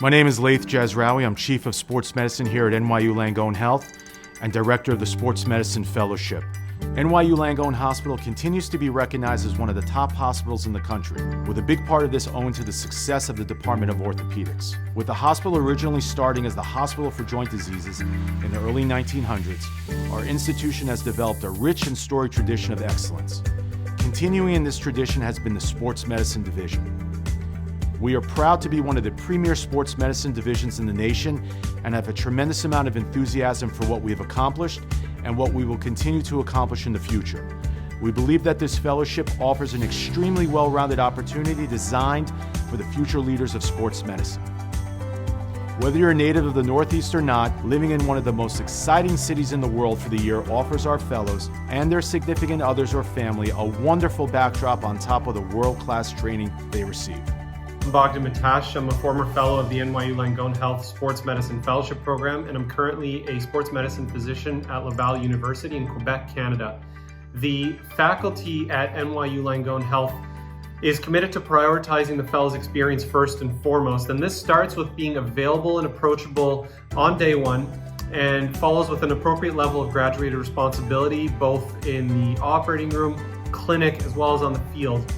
My name is Laith Jazraoui. I'm Chief of Sports Medicine here at NYU Langone Health and Director of the Sports Medicine Fellowship. NYU Langone Hospital continues to be recognized as one of the top hospitals in the country, with a big part of this owing to the success of the Department of Orthopedics. With the hospital originally starting as the Hospital for Joint Diseases in the early 1900s, our institution has developed a rich and storied tradition of excellence. Continuing in this tradition has been the Sports Medicine Division. We are proud to be one of the premier sports medicine divisions in the nation and have a tremendous amount of enthusiasm for what we have accomplished and what we will continue to accomplish in the future. We believe that this fellowship offers an extremely well-rounded opportunity designed for the future leaders of sports medicine. Whether you're a native of the Northeast or not, living in one of the most exciting cities in the world for the year offers our fellows and their significant others or family a wonderful backdrop on top of the world-class training they receive. I'm Bogdan Matash. I'm a former fellow of the NYU Langone Health Sports Medicine Fellowship Program, and I'm currently a sports medicine physician at Laval University in Quebec, Canada. The faculty at NYU Langone Health is committed to prioritizing the fellows' experience first and foremost, and this starts with being available and approachable on day one and follows with an appropriate level of graduated responsibility both in the operating room, clinic, as well as on the field.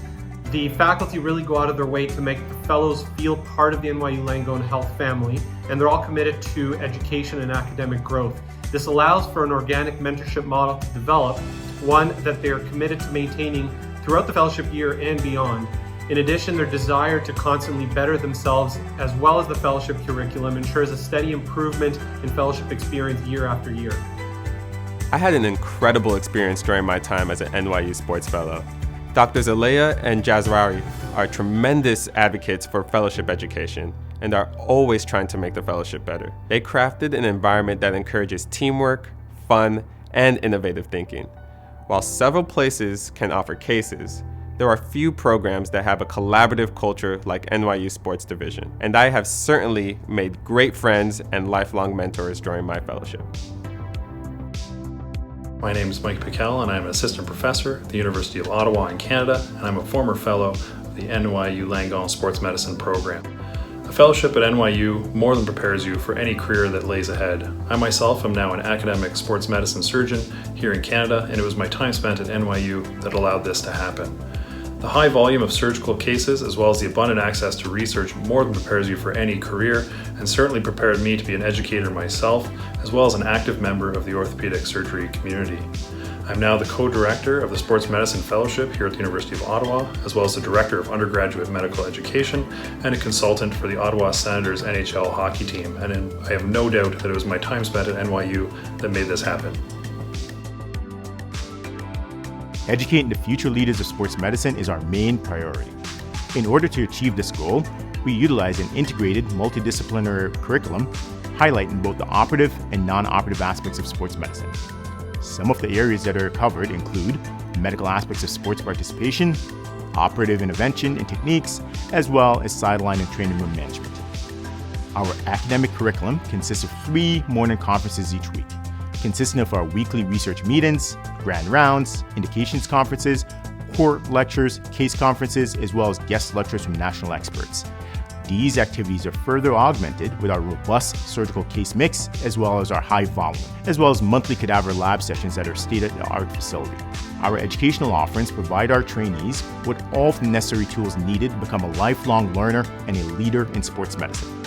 The faculty really go out of their way to make the fellows feel part of the NYU Langone Health family, and they're all committed to education and academic growth. This allows for an organic mentorship model to develop, one that they're committed to maintaining throughout the fellowship year and beyond. In addition, their desire to constantly better themselves, as well as the fellowship curriculum, ensures a steady improvement in fellowship experience year after year. I had an incredible experience during my time as an NYU Sports Fellow. Drs. Alea and Jazraoui are tremendous advocates for fellowship education and are always trying to make the fellowship better. They crafted an environment that encourages teamwork, fun, and innovative thinking. While several places can offer cases, there are few programs that have a collaborative culture like NYU Sports Division, and I have certainly made great friends and lifelong mentors during my fellowship. My name is Mike Piquel, and I'm an assistant professor at the University of Ottawa in Canada, and I'm a former fellow of the NYU Langone Sports Medicine program. A fellowship at NYU more than prepares you for any career that lays ahead. I myself am now an academic sports medicine surgeon here in Canada, and it was my time spent at NYU that allowed this to happen. The high volume of surgical cases, as well as the abundant access to research, more than prepares you for any career, and certainly prepared me to be an educator myself, as well as an active member of the orthopedic surgery community. I'm now the co-director of the Sports Medicine Fellowship here at the University of Ottawa, as well as the director of undergraduate medical education and a consultant for the Ottawa Senators NHL hockey team. And I have no doubt that it was my time spent at NYU that made this happen. Educating the future leaders of sports medicine is our main priority. In order to achieve this goal, we utilize an integrated multidisciplinary curriculum highlighting both the operative and non-operative aspects of sports medicine. Some of the areas that are covered include medical aspects of sports participation, operative intervention and techniques, as well as sideline and training room management. Our academic curriculum consists of 3 morning conferences each week, consisting of our weekly research meetings, grand rounds, indications conferences, court lectures, case conferences, as well as guest lectures from national experts. These activities are further augmented with our robust surgical case mix, as well as our high volume, as well as monthly cadaver lab sessions at our state-of-the-art facility. Our educational offerings provide our trainees with all of the necessary tools needed to become a lifelong learner and a leader in sports medicine.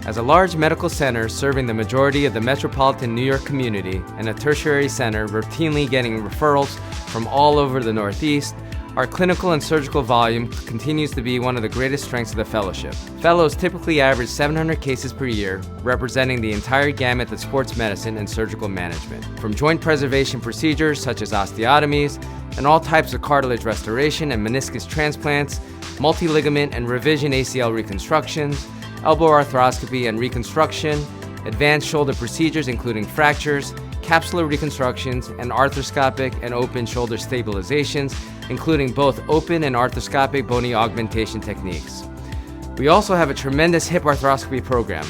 As a large medical center serving the majority of the metropolitan New York community and a tertiary center routinely getting referrals from all over the Northeast, our clinical and surgical volume continues to be one of the greatest strengths of the fellowship. Fellows typically average 700 cases per year, representing the entire gamut of sports medicine and surgical management. From joint preservation procedures such as osteotomies and all types of cartilage restoration and meniscus transplants, multi-ligament and revision ACL reconstructions, elbow arthroscopy and reconstruction, advanced shoulder procedures including fractures, capsular reconstructions, and arthroscopic and open shoulder stabilizations, including both open and arthroscopic bony augmentation techniques. We also have a tremendous hip arthroscopy program.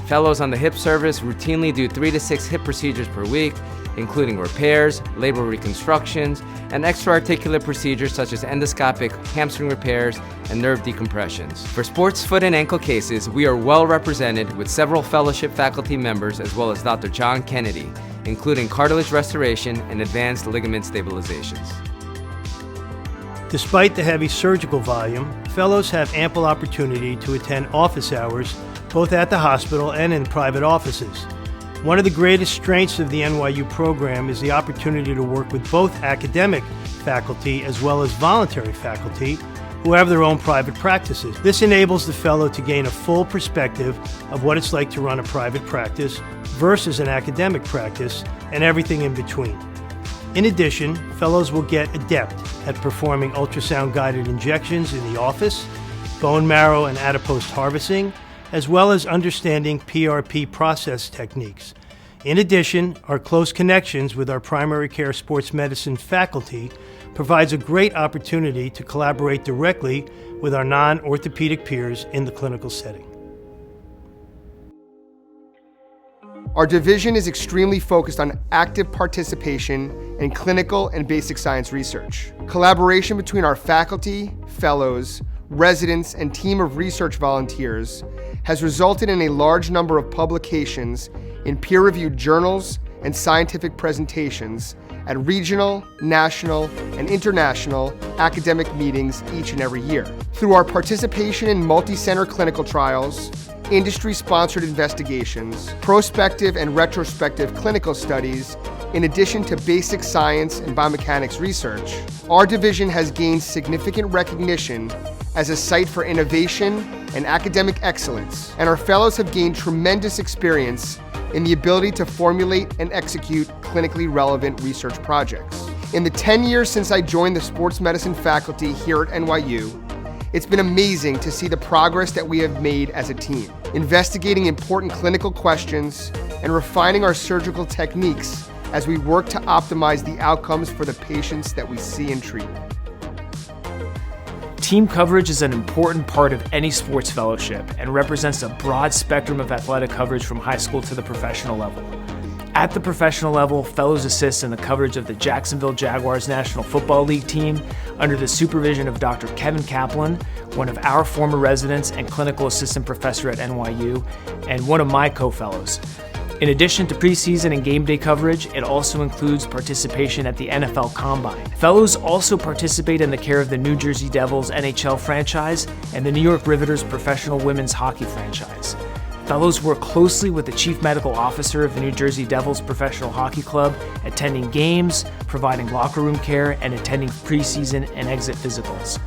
Fellows on the hip service routinely do 3 to 6 hip procedures per week, including repairs, labral reconstructions, and extra-articular procedures such as endoscopic hamstring repairs and nerve decompressions. For sports, foot, and ankle cases, we are well represented with several fellowship faculty members as well as Dr. John Kennedy, including cartilage restoration and advanced ligament stabilizations. Despite the heavy surgical volume, fellows have ample opportunity to attend office hours both at the hospital and in private offices. One of the greatest strengths of the NYU program is the opportunity to work with both academic faculty as well as voluntary faculty who have their own private practices. This enables the fellow to gain a full perspective of what it's like to run a private practice versus an academic practice and everything in between. In addition, fellows will get adept at performing ultrasound-guided injections in the office, bone marrow and adipose harvesting, as well as understanding PRP process techniques. In addition, our close connections with our primary care sports medicine faculty provides a great opportunity to collaborate directly with our non-orthopedic peers in the clinical setting. Our division is extremely focused on active participation in clinical and basic science research. Collaboration between our faculty, fellows, residents, and team of research volunteers has resulted in a large number of publications in peer-reviewed journals and scientific presentations at regional, national, and international academic meetings each and every year. Through our participation in multi-center clinical trials, industry-sponsored investigations, prospective and retrospective clinical studies, in addition to basic science and biomechanics research, our division has gained significant recognition as a site for innovation and academic excellence, and our fellows have gained tremendous experience in the ability to formulate and execute clinically relevant research projects. In the 10 years since I joined the sports medicine faculty here at NYU, it's been amazing to see the progress that we have made as a team, investigating important clinical questions and refining our surgical techniques as we work to optimize the outcomes for the patients that we see and treat. Team coverage is an important part of any sports fellowship and represents a broad spectrum of athletic coverage from high school to the professional level. At the professional level, fellows assist in the coverage of the Jacksonville Jaguars National Football League team under the supervision of Dr. Kevin Kaplan, one of our former residents and clinical assistant professor at NYU, and one of my co-fellows. In addition to preseason and game day coverage, it also includes participation at the NFL Combine. Fellows also participate in the care of the New Jersey Devils NHL franchise and the New York Riveters professional women's hockey franchise. Fellows work closely with the Chief Medical Officer of the New Jersey Devils Professional Hockey Club, attending games, providing locker room care, and attending preseason and exit physicals.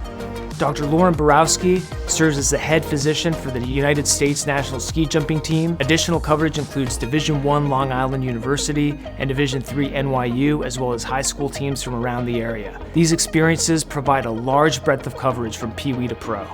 Dr. Lauren Borowski serves as the head physician for the United States National Ski Jumping Team. Additional coverage includes Division I Long Island University and Division III NYU, as well as high school teams from around the area. These experiences provide a large breadth of coverage from Pee Wee to Pro.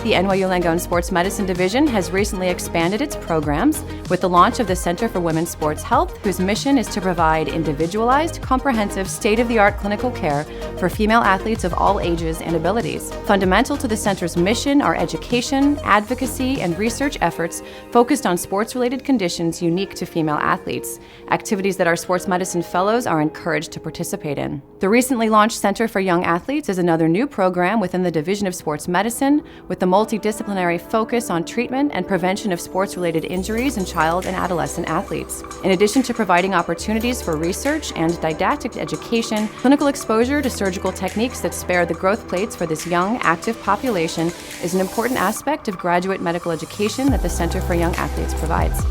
The NYU Langone Sports Medicine Division has recently expanded its programs with the launch of the Center for Women's Sports Health, whose mission is to provide individualized, comprehensive, state-of-the-art clinical care for female athletes of all ages and abilities. Fundamental to the center's mission are education, advocacy, and research efforts focused on sports-related conditions unique to female athletes, activities that our sports medicine fellows are encouraged to participate in. The recently launched Center for Young Athletes is another new program within the Division of Sports Medicine with the multidisciplinary focus on treatment and prevention of sports-related injuries in child and adolescent athletes. In addition to providing opportunities for research and didactic education, clinical exposure to surgical techniques that spare the growth plates for this young, active population is an important aspect of graduate medical education that the Center for Young Athletes provides.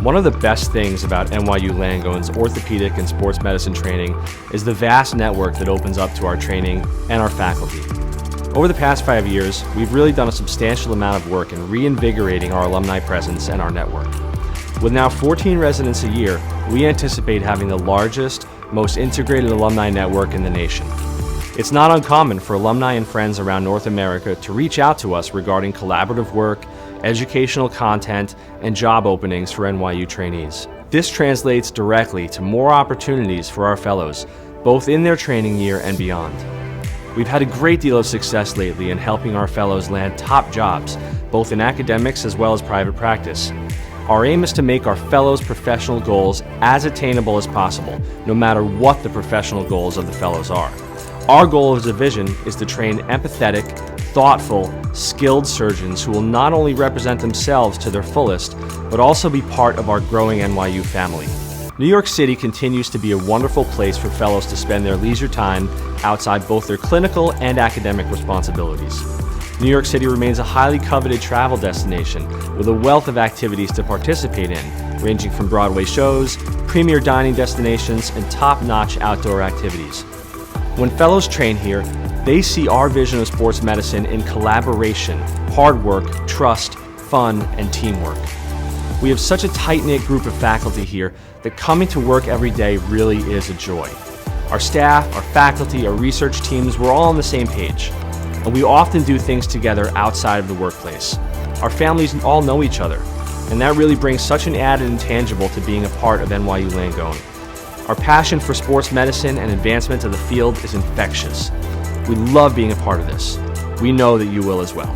One of the best things about NYU Langone's orthopedic and sports medicine training is the vast network that opens up to our training and our faculty. Over the past 5 years, we've really done a substantial amount of work in reinvigorating our alumni presence and our network. With now 14 residents a year, we anticipate having the largest, most integrated alumni network in the nation. It's not uncommon for alumni and friends around North America to reach out to us regarding collaborative work, educational content, and job openings for NYU trainees. This translates directly to more opportunities for our fellows, both in their training year and beyond. We've had a great deal of success lately in helping our fellows land top jobs both in academics as well as private practice. Our aim is to make our fellows' professional goals as attainable as possible, no matter what the professional goals of the fellows are. Our goal as a division is to train empathetic, thoughtful, skilled surgeons who will not only represent themselves to their fullest, but also be part of our growing NYU family. New York City continues to be a wonderful place for fellows to spend their leisure time outside both their clinical and academic responsibilities. New York City remains a highly coveted travel destination with a wealth of activities to participate in, ranging from Broadway shows, premier dining destinations, and top-notch outdoor activities. When fellows train here, they see our vision of sports medicine in collaboration, hard work, trust, fun, and teamwork. We have such a tight-knit group of faculty here that coming to work every day really is a joy. Our staff, our faculty, our research teams, we're all on the same page, and we often do things together outside of the workplace. Our families all know each other, and that really brings such an added intangible to being a part of NYU Langone. Our passion for sports medicine and advancement of the field is infectious. We love being a part of this. We know that you will as well.